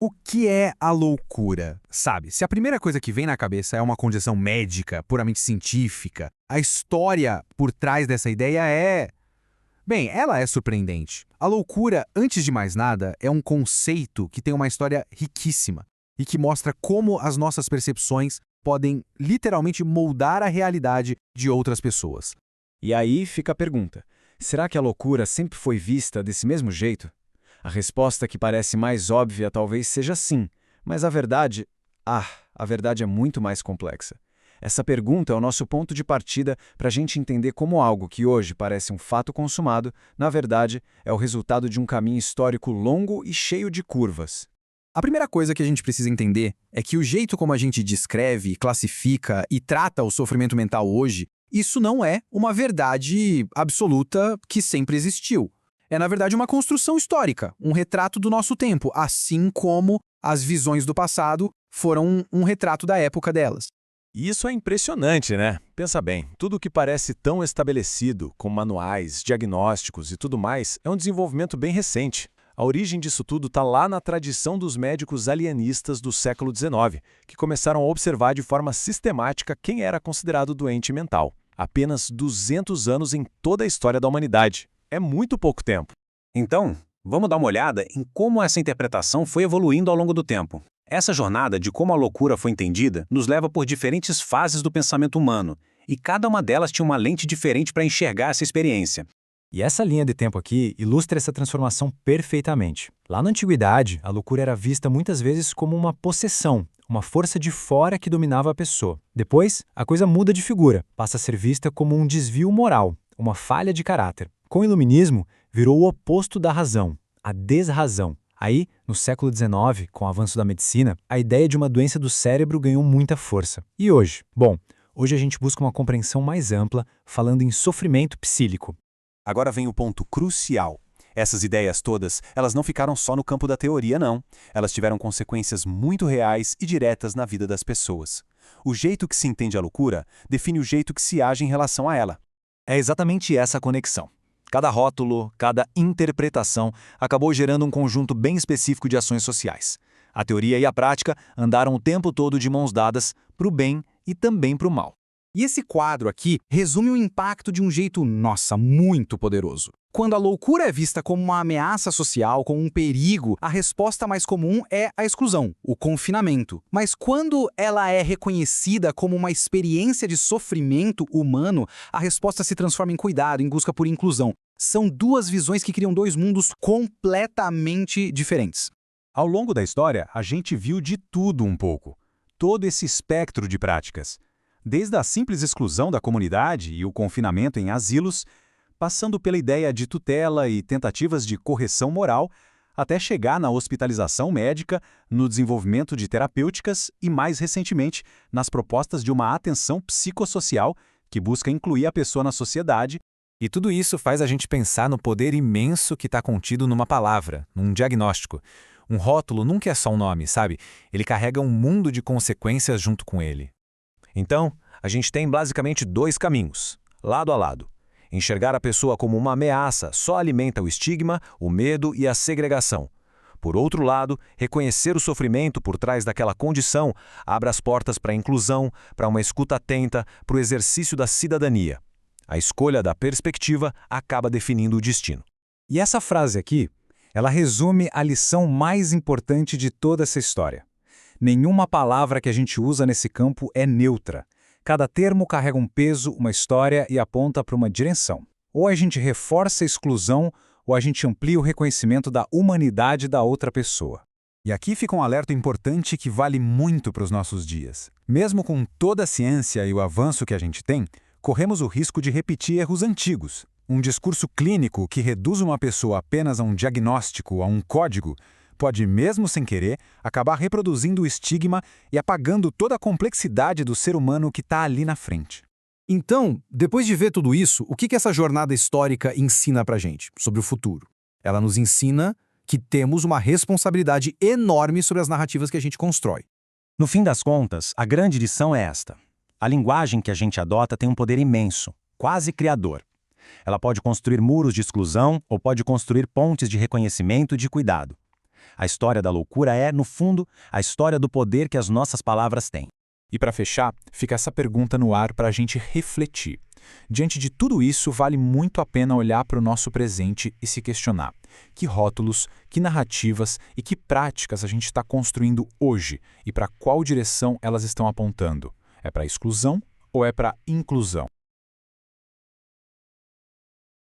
O que é a loucura? Sabe, se a primeira coisa que vem na cabeça é uma condição médica, puramente científica, a história por trás dessa ideia é. Bem, ela é surpreendente. A loucura, antes de mais nada, é um conceito que tem uma história riquíssima e que mostra como as nossas percepções podem literalmente moldar a realidade de outras pessoas. E aí fica a pergunta: será que a loucura sempre foi vista desse mesmo jeito? A resposta que parece mais óbvia talvez seja sim, mas a verdade é muito mais complexa. Essa pergunta é o nosso ponto de partida para a gente entender como algo que hoje parece um fato consumado, na verdade, é o resultado de um caminho histórico longo e cheio de curvas. A primeira coisa que a gente precisa entender é que o jeito como a gente descreve, classifica e trata o sofrimento mental hoje, isso não é uma verdade absoluta que sempre existiu. É, na verdade, uma construção histórica, um retrato do nosso tempo, assim como as visões do passado foram um retrato da época delas. E isso é impressionante, né? Pensa bem, tudo que parece tão estabelecido, com manuais, diagnósticos e tudo mais, é um desenvolvimento bem recente. A origem disso tudo está lá na tradição dos médicos alienistas do século XIX, que começaram a observar de forma sistemática quem era considerado doente mental. Apenas 200 anos em toda a história da humanidade. É muito pouco tempo. Então, vamos dar uma olhada em como essa interpretação foi evoluindo ao longo do tempo. Essa jornada de como a loucura foi entendida nos leva por diferentes fases do pensamento humano, e cada uma delas tinha uma lente diferente para enxergar essa experiência. E essa linha de tempo aqui ilustra essa transformação perfeitamente. Lá na antiguidade, a loucura era vista muitas vezes como uma possessão, uma força de fora que dominava a pessoa. Depois, a coisa muda de figura, passa a ser vista como um desvio moral, uma falha de caráter. Com o iluminismo, virou o oposto da razão, a desrazão. Aí, no século XIX, com o avanço da medicina, a ideia de uma doença do cérebro ganhou muita força. E hoje? Bom, hoje a gente busca uma compreensão mais ampla, falando em sofrimento psíquico. Agora vem o ponto crucial. Essas ideias todas, elas não ficaram só no campo da teoria, não. Elas tiveram consequências muito reais e diretas na vida das pessoas. O jeito que se entende a loucura define o jeito que se age em relação a ela. É exatamente essa conexão. Cada rótulo, cada interpretação acabou gerando um conjunto bem específico de ações sociais. A teoria e a prática andaram o tempo todo de mãos dadas para o bem e também para o mal. E esse quadro aqui resume o impacto de um jeito, muito poderoso. Quando a loucura é vista como uma ameaça social, como um perigo, a resposta mais comum é a exclusão, o confinamento. Mas quando ela é reconhecida como uma experiência de sofrimento humano, a resposta se transforma em cuidado, em busca por inclusão. São duas visões que criam dois mundos completamente diferentes. Ao longo da história, a gente viu de tudo um pouco. Todo esse espectro de práticas. Desde a simples exclusão da comunidade e o confinamento em asilos, passando pela ideia de tutela e tentativas de correção moral, até chegar na hospitalização médica, no desenvolvimento de terapêuticas e, mais recentemente, nas propostas de uma atenção psicossocial que busca incluir a pessoa na sociedade. E tudo isso faz a gente pensar no poder imenso que está contido numa palavra, num diagnóstico. Um rótulo nunca é só um nome, sabe? Ele carrega um mundo de consequências junto com ele. Então, a gente tem basicamente dois caminhos, lado a lado. Enxergar a pessoa como uma ameaça só alimenta o estigma, o medo e a segregação. Por outro lado, reconhecer o sofrimento por trás daquela condição abre as portas para a inclusão, para uma escuta atenta, para o exercício da cidadania. A escolha da perspectiva acaba definindo o destino. E essa frase aqui, ela resume a lição mais importante de toda essa história. Nenhuma palavra que a gente usa nesse campo é neutra. Cada termo carrega um peso, uma história e aponta para uma direção. Ou a gente reforça a exclusão, ou a gente amplia o reconhecimento da humanidade da outra pessoa. E aqui fica um alerta importante que vale muito para os nossos dias. Mesmo com toda a ciência e o avanço que a gente tem, corremos o risco de repetir erros antigos. Um discurso clínico que reduz uma pessoa apenas a um diagnóstico, a um código, pode, mesmo sem querer, acabar reproduzindo o estigma e apagando toda a complexidade do ser humano que está ali na frente. Então, depois de ver tudo isso, o que essa jornada histórica ensina pra gente sobre o futuro? Ela nos ensina que temos uma responsabilidade enorme sobre as narrativas que a gente constrói. No fim das contas, a grande lição é esta. A linguagem que a gente adota tem um poder imenso, quase criador. Ela pode construir muros de exclusão ou pode construir pontes de reconhecimento e de cuidado. A história da loucura é, no fundo, a história do poder que as nossas palavras têm. E para fechar, fica essa pergunta no ar para a gente refletir. Diante de tudo isso, vale muito a pena olhar para o nosso presente e se questionar: que rótulos, que narrativas e que práticas a gente está construindo hoje e para qual direção elas estão apontando? É para exclusão ou é para inclusão?